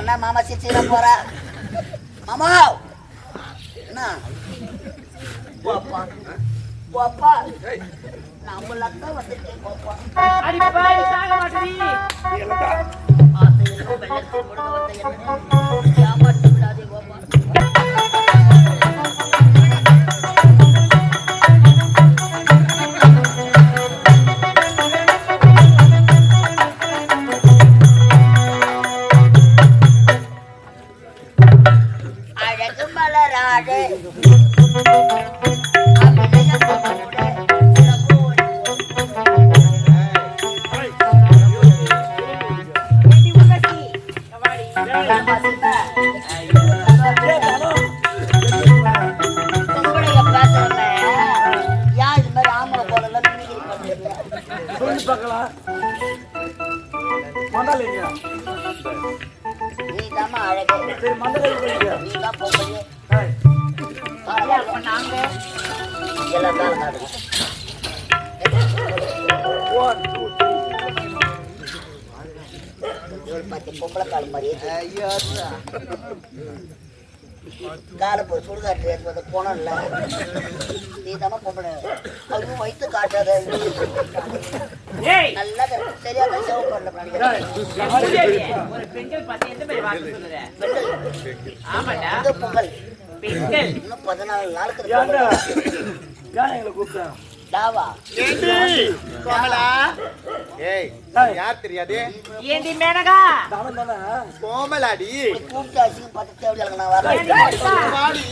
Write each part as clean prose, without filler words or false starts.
என்ன மாமா சிரிச்சுக்கிற போற மாமா என்ன போப்பா நம்ம லக்கா வந்துட்டேன் போப்பா அடிப்பாய் சாக மாட்டடி ஆத்தையில வெள்ளத்தில் முழுக வந்த என்ன ஏமாற்று விடாதே போப்பா அழகு மலராடு நீதாமா அழகு நீதான் போகலையே எல்லாம் தான் நடக்கும் பத்து பொம்பளை கால் மாதிரியே காலை போய் சுடுகாட்டு போனோம்ல நீ தான் பொம்பளை அதுவும் வைத்து காட்டாத நல்லா சரியாக சேவ் பண்ணல பொங்கல் இன்னும் 14 நாளுக்கு கூப்பிட்டேன் டாவா கோமலா ஏய் யார் தெரியாது ஏண்டி மேனகா கோமலாடி கூப்பிட்டு அசிங்க பார்த்து தேவையில்லை நான் வரேன் வாடி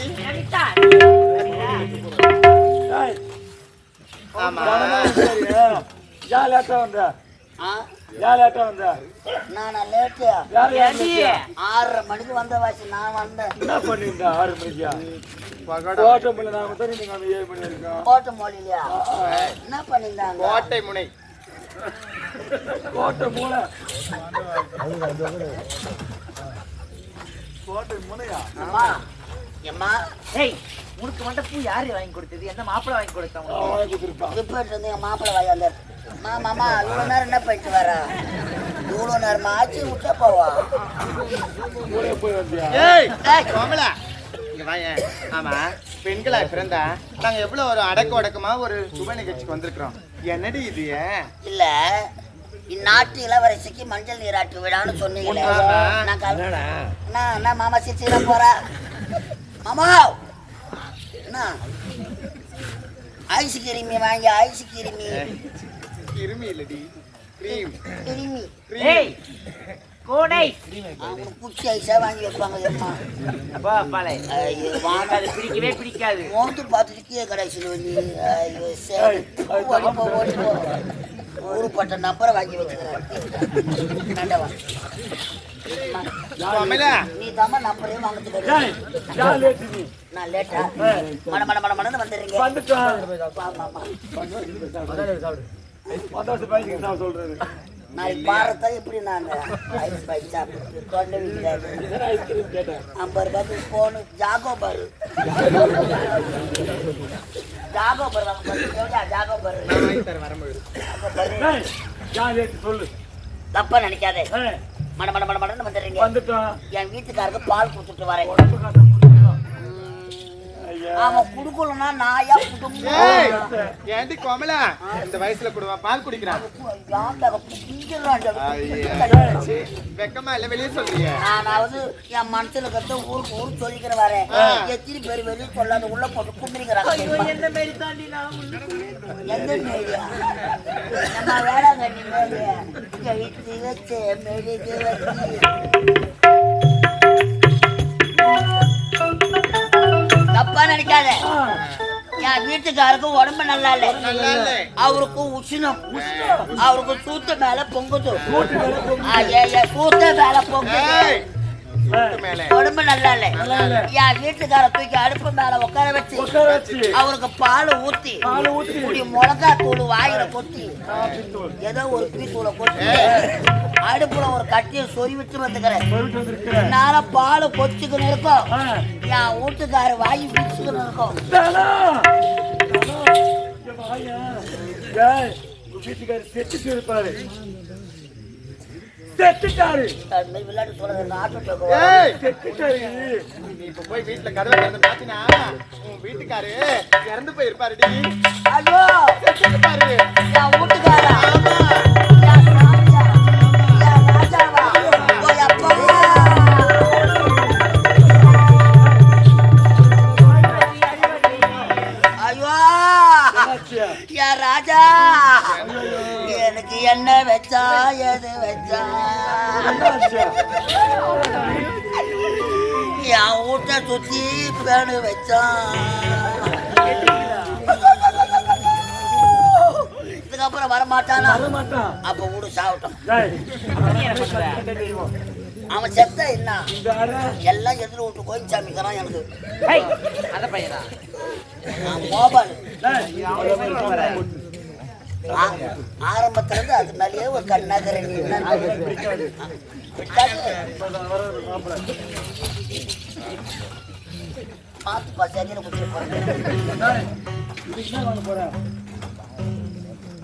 ஆமா யா லேட்டா வந்த நான் லேட்டு 6:30 மணிக்கு வந்த வாசி நான் வந்தேன் என்ன பண்ணிருந்தா 6 மணிக்கா கோட்டை முனை நாம தான் நீங்க 7 மணி வரைக்கும் கோட்டை மொழிலையா என்ன பண்ணிருந்தாங்க கோட்டை முனை கோட்டை மூளை கோட்டை முனையா அம்மா எம்மா ஏய் உனக்கு மட்டும் பூ யாரு வாங்கி கொடுத்தது எந்த மாப்பிள்ளை வாங்கி கொடுத்தாங்க வாங்கி கொடுத்துருப்பான் ரிப்போர்ட் வந்து என் மாப்பிள்ளை வாங்கி வந்தார் மாமா இவ்வளோ நேரம் என்ன போயிட்டு வரா இவ்வளோ நேரமா ஆச்சு விட்டா போவா ஊரே போய் வந்தியா ஏய் கோமலா இங்க வாயேன் ஆமா பெண்களா பிறந்தா நாங்க எவ்வளவு ஒரு அடக்கமா ஒரு சுப நிகழ்ச்சிக்கு வந்திருக்கிறோம் என்னடி இது இல்ல இந்நாட்டு இளவரசிக்கு மஞ்சள் நீராட்டு விழான்னு சொன்னீங்களே நான் மாமா சிரிச்சுக்கிற போறா மாமா என்ன ஐஸ் கிருமி வாங்கி ஐஸ் கிருமி கிருமி இல்லடி கிரீம் கிருமி ஏய் கோடை அவங்க குச்சி ஐஸா வாங்கி வைப்பாங்க அம்மா அப்பா பாலை ஐயோ வாங்க அது பிடிக்கவே பிடிக்காது மோந்து பார்த்துட்டு கீழே கடைசியில் வந்து ஐயோ சரி ஓடிப்போ ஊருப்பட்ட நம்பரை வாங்கி வச்சுக்கிறேன் நண்டவா நீ தாம நம்பரே வாங்கிட்டு நான் லேட்டா மட வந்துடுறீங்க சொல்றது நான் பாரத்தை எப்படி நான் ஐஸ் பைக் சாப்பிட்டு தொண்டை வீட்டாரு 50 ரூபாய்க்கு போன ஜாகோபர் சொல்லு தப்பா நினைக்காதே மட வந்துடுறீங்க என் வீட்டுக்காரருக்கு பால் கொடுத்துட்டு வரேன் அவன் குடுக்கலன்னா நாயா ஏண்டி கோமலா இந்த வயசுல குடுவா பால் குடிக்கிறான் வெக்கமா இல்ல வெளியே சொல்றீங்க நானாவது என் மனசுல கத்த ஊருக்கு ஊர் சொல்லிக்கிற வரேன் எத்தனை பேர் வெளியே சொல்லாத உள்ள போட்டு கும்பிடுங்கிறாங்க எந்த மாரி தாண்டி நான் எந்த மேரியா நம்ம வேளாங்கண்ணி மேரியா கழித்து வச்சு மெழுகு வச்சு தப்பா நினைக்காத என் வீட்டுக்காருக்கும் உடம்பு நல்லா இல்ல அவருக்கும் உஷ்ணம் அவருக்கு சூத்த மேல பொங்குது சூத்த மேல பொங்குது உடம்பு நல்லா இல்ல என் வீட்டுக்கார தூக்கி அடுப்பு மேல உட்கார வச்சு அவருக்கு பால் ஊத்தி மிளகா தூள் வாயில கொத்தி ஏதோ ஒரு பீ தூளை கொத்தி அடுப்புல ஒரு கட்டியை சொறி வச்சு வந்துக்கிறேன் என்னால பால் கொச்சுக்கணும் இருக்கும் என் வீட்டுக்கார வாங்கி பிடிச்சுக்கணும் இருக்கும் வீட்டுக்காரர் செத்து இருப்பாரு செத்துட்டாரு. அந்த விளையாட்டு சொல்றது ஆட்டோ ஏய், செத்துட்டாரு. நீ இப்ப போய் வீட்டுல கதவை திறந்து பாத்தினா உன் வீட்டுக்காரு இறந்து போயிருப்பாருடி. ஐயோ செத்துப்பாரு. என் வீட்டுக்காரா ஆமா. என் ராஜா என் ராஜாவா ஓ அப்பா ஐயோ என்னாச்சு? என் ராஜா எனக்கு என்ன வச்சா எது வச்சா என்னாச்சு? என் வீட்டை சுத்தி பேணு வச்சான் இதுக்கப்புறம் வரமாட்டானா வரமாட்டான். அப்ப வீடு சாவட்டும் டேய், அவன் செத்த என்ன இந்த ஆளு எல்லாம் எதிர விட்டு கோயிச்சாமிக்கிறான் எனக்கு அந்த பையனா மோபால் டேய், ஆரம்பத்துல இருந்து அது மேலேயே ஒரு கண்ணாகரை பார்த்து பசங்க குடிச்சு போறேன் டேய், இதுக்கு என்ன வாங்க போற?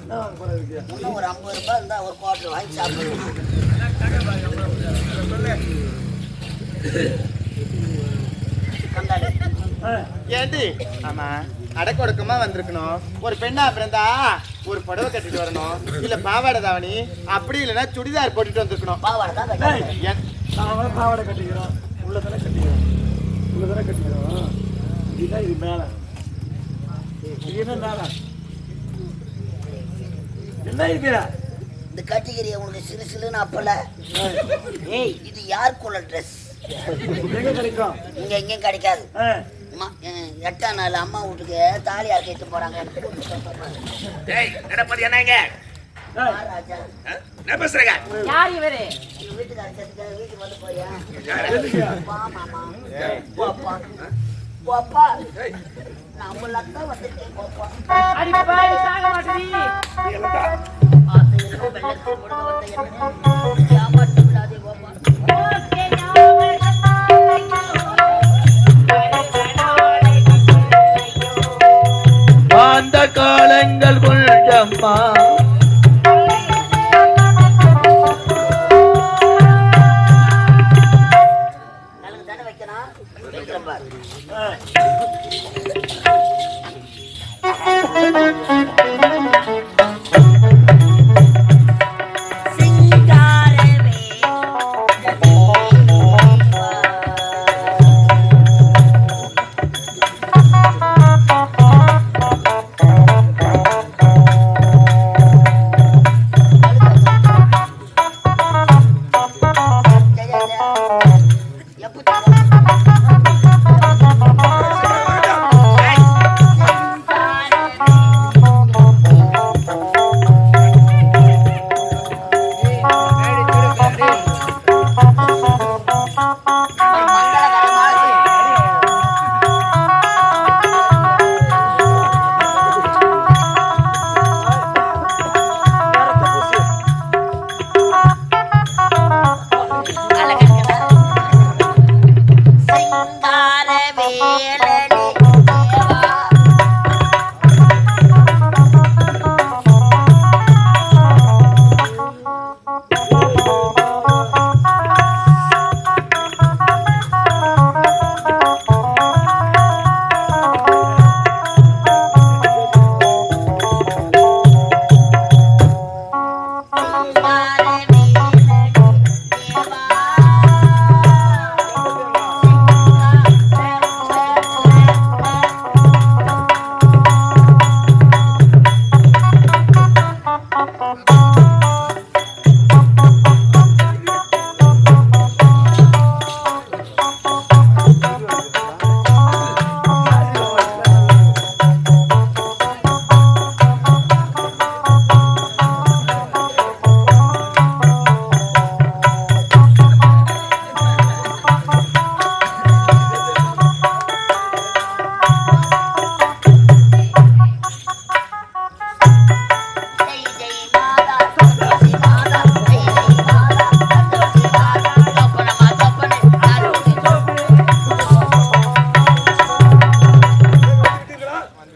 என்ன வாங்க போற இதுக்கு? இன்னும் ஒரு 50 ரூபாய் இருந்தா ஒரு குவார்டர் வாங்கி சாப்பிடுவேன் கண்டாடி ஏண்டி ஆமா அடக்க ஒடுக்கமா வந்திருக்கணும். ஒரு பெண்ணா பிறந்தா ஒரு புடவை கட்டிட்டு வரணும், இல்ல பாவாடை தாவணி, அப்படி இல்லைன்னா சுடிதார் போட்டுட்டு வந்திருக்கணும். பாவாடை தான் டேய், கட்டி ஏன் நாங்க பாவாடை கட்டிக்கிறோம். உள்ளதானே கட்டிக்கிறோம். உள்ளதானே கட்டிக்கிறோம். இதுதான் இது மேல. இது என்ன மேல? என்ன இது? இந்த கட்டிக்கிறிய உனக்கு சிறு சிலுன்னு அப்பல ஏய் இது யாருக்குள்ள ட்ரெஸ் எங்க கிடைக்கும்? இங்க எங்கேயும் கிடைக்காது ஆ, 8ஆம் நாள் அம்மா வீட்டுக்கு தாலி அறுக்கிட்டு போறாங்க டேய் நடப்பது என்னங்க டேய், ராஜா என்ன பேசுறீங்க யார் இவரு எங்க வீட்டுக்காரர் செத்துக்க வீட்டுக்கு வந்து போயா எதுக்கு? வா மாமா போப்பா போப்பா நம்ம லத்தம் வந்துட்டேன் போப்பா அடிப்பாடி சாக மாட்டேடி பார்த்து இருக்கோ வெள்ளத்தில் முழுக வந்த என்ன ஏமாற்ற விடாதே போப்பா ஓகே நான் அந்த காலங்கள் கொஞ்சம்மா நல்லது தானே வைக்கணும் வைக்கிறேன் பாரு ஆ. சிங்காரவே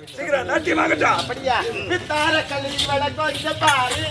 சீக்கிரம் நாட்டியமாகட்டும் அப்படியா வித்தார கல்லில் வட கொஞ்சம் பாரு